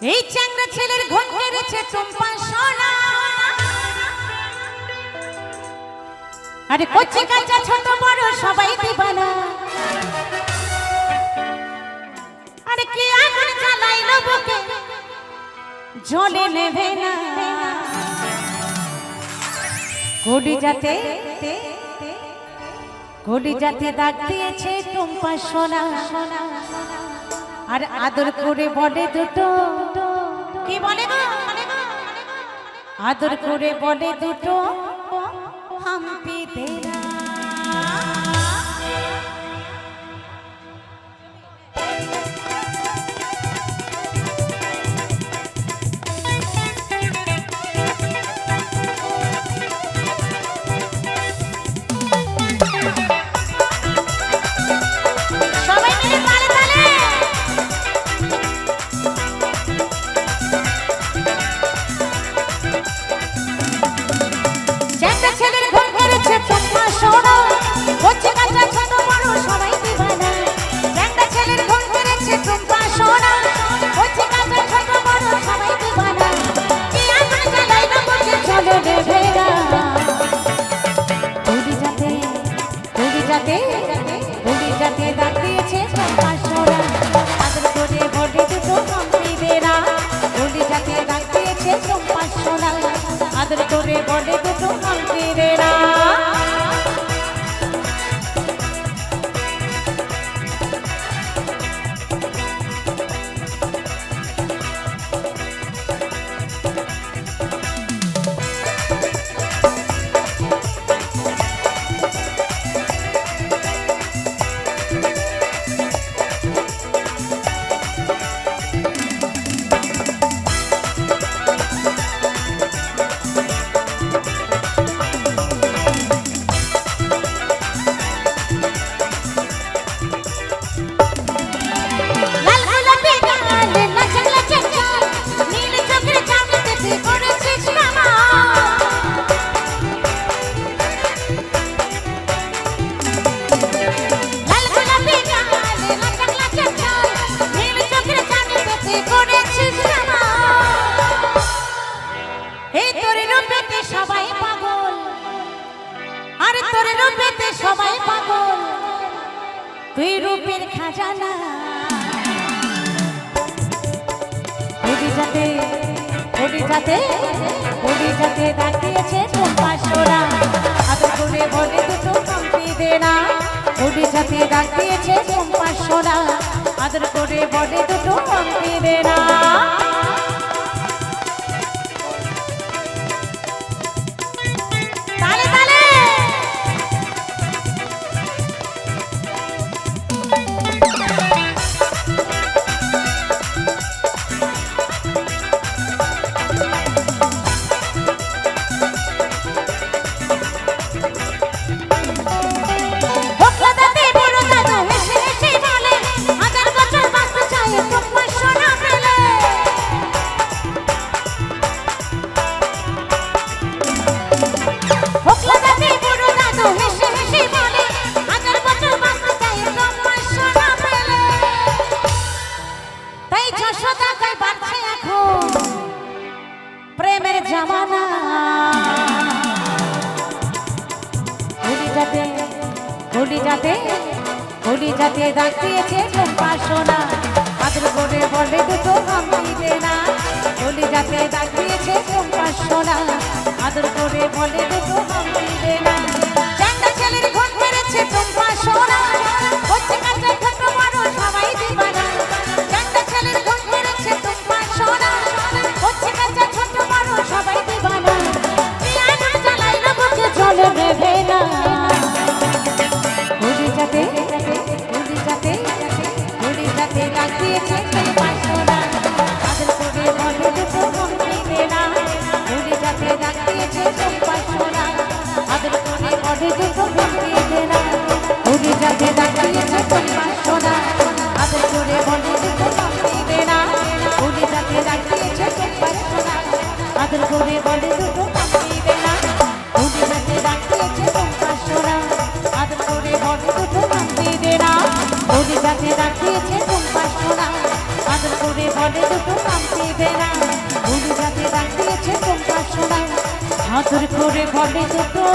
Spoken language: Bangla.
এই চ্যাংড়া ছেলের ঘুম পেরেছে টুম্পা সোনা। আরে কচি কাঁচা ছোট বড় সবাই দিবানা। আরে কি আগুন জ্বালাইলো বুকে জ্বলে নেবে না। ঘড়ি যাতে দাগ দিয়েছে টুম্পা সোনা। আর আদর করে বলে দুটো, কি বলে গো, আদর করে বলে দুটো হাম্পি তেরা। আদর করে বলে দুটো হাম্পি তেরা। সবাই পাগল তুই রূপের খাজানা। ঘড়ি যাতে দাগ দিয়েছে টুম্পা সোনা। আদর করে বলে দুটো হাম্পি তেরা। ঘড়ি যাতে দাগ দিয়েছে টুম্পা সোনা। আদর করে বলে দুটো হাম্পি তেরা। প্রেমের জামানা ঘড়ি যাতে দাগ দিয়েছে টুম্পা সোনা। আদর করে বলে দুটো হাম্পি তেরা। ঘড়ি যাতে দাগ দিয়েছে টুম্পা সোনা। আদর করে বলে দুটো হাম্পি তেরা। চ্যাংড়া ছেলের ঘুম পেরেছে টুম্পা সোনা। কচি কাঁচা ছোট বড় সবাই দিবানা। চ্যাংড়া ছেলের ঘুম পেরেছে টুম্পা সোনা। কচি কাঁচা ছোট বড় সবাই দিবানা। আগুন জ্বালাইলো বুকে জ্বলে নেবে না। ঘড়ি যাতে দাগ দিয়েছে টুম্পা সোনা। আদর করে বলে দুটো হাম্পি তেরা। ঘড়ি যাতে দাগ দিয়েছে টুম্পা সোনা। দিবে না ভুলে যাতে ডাক দিয়েছে টুম্পা সোনা আদর করে বলে দুটো